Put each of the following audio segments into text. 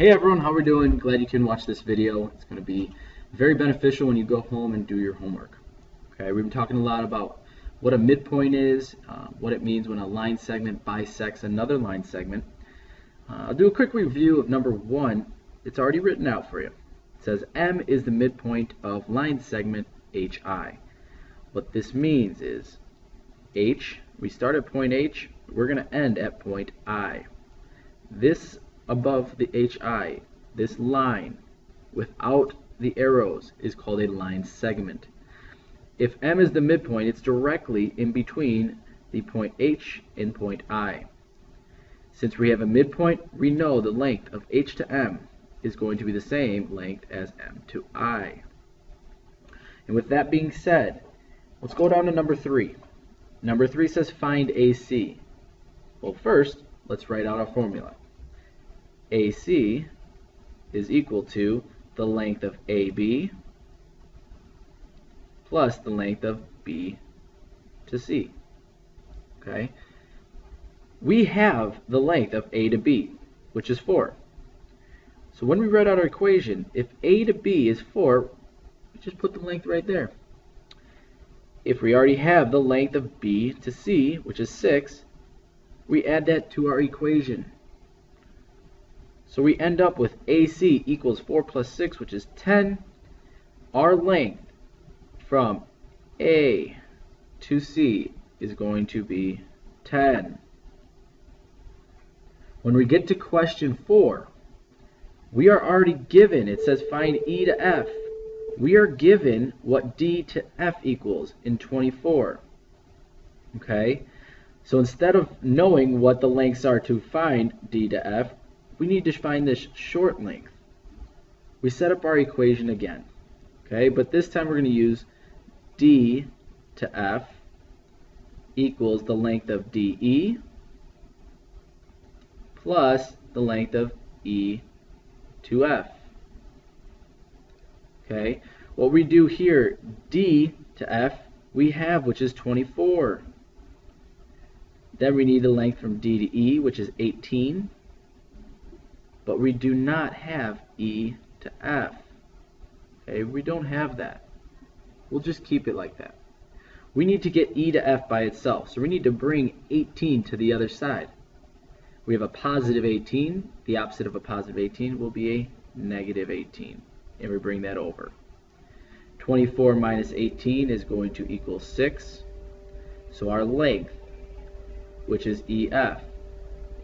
Hey everyone, how we doing? Glad you can watch this video. It's going to be very beneficial when you go home and do your homework. Okay, we've been talking a lot about what a midpoint is, what it means when a line segment bisects another line segment. I'll do a quick review of number 1. It's already written out for you. It says M is the midpoint of line segment HI. What this means is H, we start at point H, we're going to end at point I. This above the HI, this line without the arrows is called a line segment. If M is the midpoint, it's directly in between the point H and point I. Since we have a midpoint, we know the length of H to M is going to be the same length as M to I. And with that being said, let's go down to number 3. Number 3 says find AC. Well, first, let's write out our formula. AC is equal to the length of AB plus the length of B to C. Okay? We have the length of A to B, which is 4. So when we write out our equation, if A to B is 4, we just put the length right there. If we already have the length of B to C, which is 6, we add that to our equation. So we end up with AC equals 4 plus 6, which is 10. Our length from A to C is going to be 10. When we get to question 4, we are already given, it says find E to F. We are given what D to F equals in 24. Okay? So instead of knowing what the lengths are to find D to F, we need to find this short length. We set up our equation again, okay? But this time we're going to use D to F equals the length of DE plus the length of E to F. Okay? What we do here, D to F, we have, which is 24. Then we need the length from D to E, which is 18. But we do not have E to F. Okay, we don't have that. We'll just keep it like that. We need to get E to F by itself, so we need to bring 18 to the other side. We have a positive 18. The opposite of a positive 18 will be a negative 18, and we bring that over. 24 minus 18 is going to equal 6. So our length, which is EF,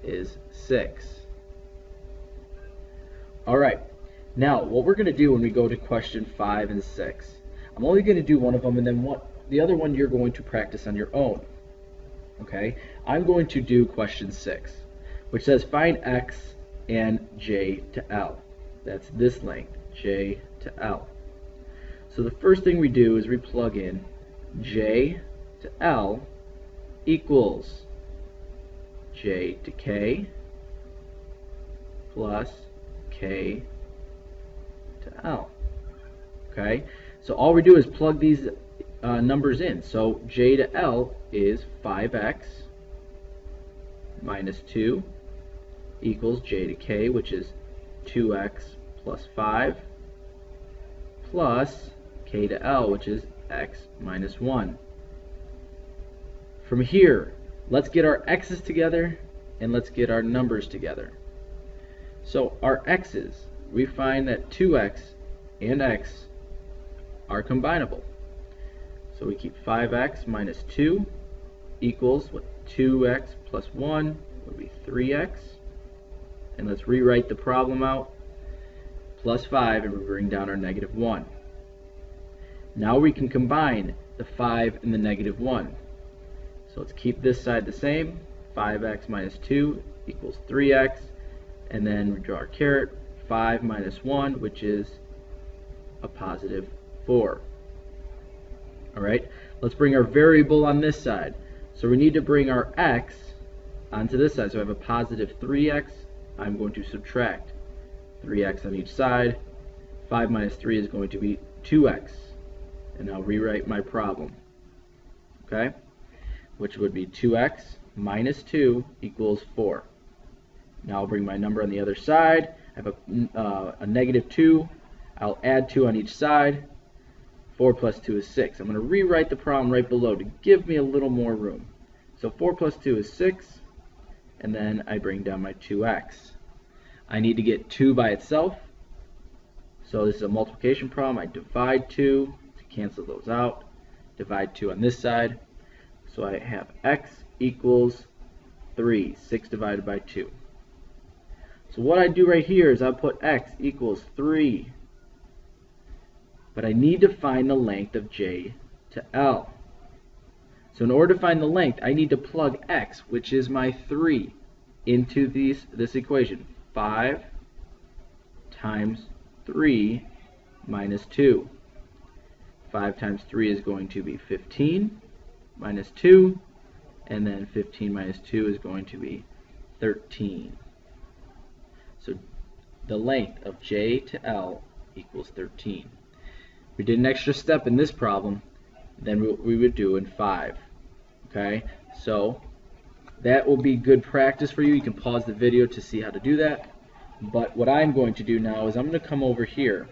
is 6. Alright, now what we're going to do when we go to question 5 and 6, I'm only going to do one of them, and then the other one you're going to practice on your own. Okay, I'm going to do question 6, which says find X and J to L. That's this length, J to L. So the first thing we do is we plug in J to L equals J to K plus K to L. Okay, so all we do is plug these numbers in. So J to L is 5x minus 2 equals J to K, which is 2x plus 5 plus K to L, which is x minus 1. From here, let's get our x's together and let's get our numbers together. So our x's, we find that 2x and x are combinable. So we keep 5x minus 2 equals what 2x plus 1 would be 3x. And let's rewrite the problem out. Plus 5, and we bring down our negative 1. Now we can combine the 5 and the negative 1. So let's keep this side the same. 5x minus 2 equals 3x. And then we draw our caret, 5 minus 1, which is a positive 4. Alright, let's bring our variable on this side. So we need to bring our x onto this side. So I have a positive 3x. I'm going to subtract 3x on each side. 5 minus 3 is going to be 2x. And I'll rewrite my problem. Okay, which would be 2x minus 2 equals 4. Now I'll bring my number on the other side. I have a negative 2. I'll add 2 on each side. 4 plus 2 is 6. I'm going to rewrite the problem right below to give me a little more room. So 4 plus 2 is 6, and then I bring down my 2x. I need to get 2 by itself, so this is a multiplication problem. I divide 2 to cancel those out, divide 2 on this side, so I have x equals 3, 6 divided by 2. So what I do right here is I put x equals 3, but I need to find the length of j to L. So in order to find the length, I need to plug x, which is my 3, into this equation. 5 times 3 minus 2. 5 times 3 is going to be 15 minus 2, and then 15 minus 2 is going to be 13. So the length of j to L equals 13. We did an extra step in this problem than we would do in 5. Okay, so that will be good practice for you. You can pause the video to see how to do that. But what I'm going to do now is I'm going to come over here,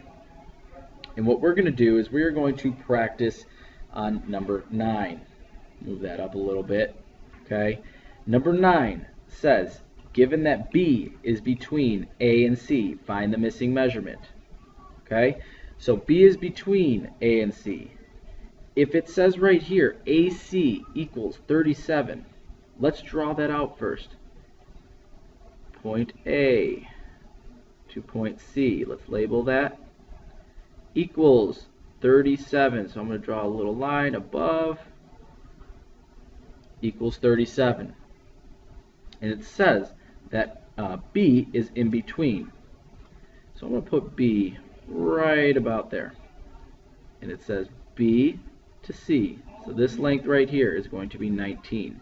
and what we're going to do is we're going to practice on number 9. Move that up a little bit. Okay, number 9 says, given that B is between A and C, find the missing measurement. Okay, so B is between A and C. If it says right here AC equals 37, let's draw that out first. Point A to point C, let's label that, equals 37. So I'm going to draw a little line above, equals 37. And it says that B is in between. So I'm going to put B right about there. And it says B to C. So this length right here is going to be 19.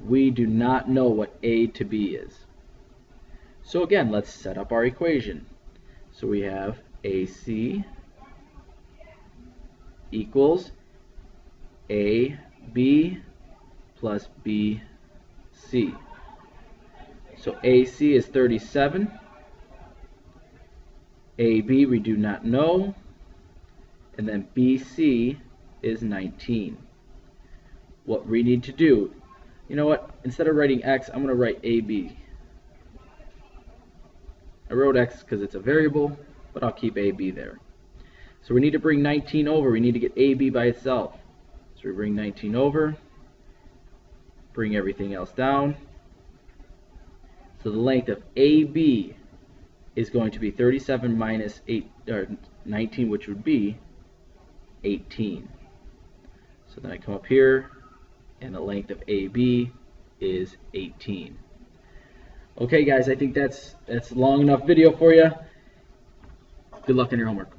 We do not know what A to B is. So again, let's set up our equation. So we have AC equals AB plus BC. So AC is 37. AB we do not know, and then BC is 19. What we need to do, you know what, instead of writing X, I'm going to write AB. I wrote X because it's a variable, but I'll keep AB there. So we need to bring 19 over. We need to get AB by itself. So we bring 19 over, bring everything else down. So the length of AB is going to be 37 minus 19, which would be 18. So then I come up here, and the length of AB is 18. Okay guys, I think that's long enough video for you. Good luck on your homework.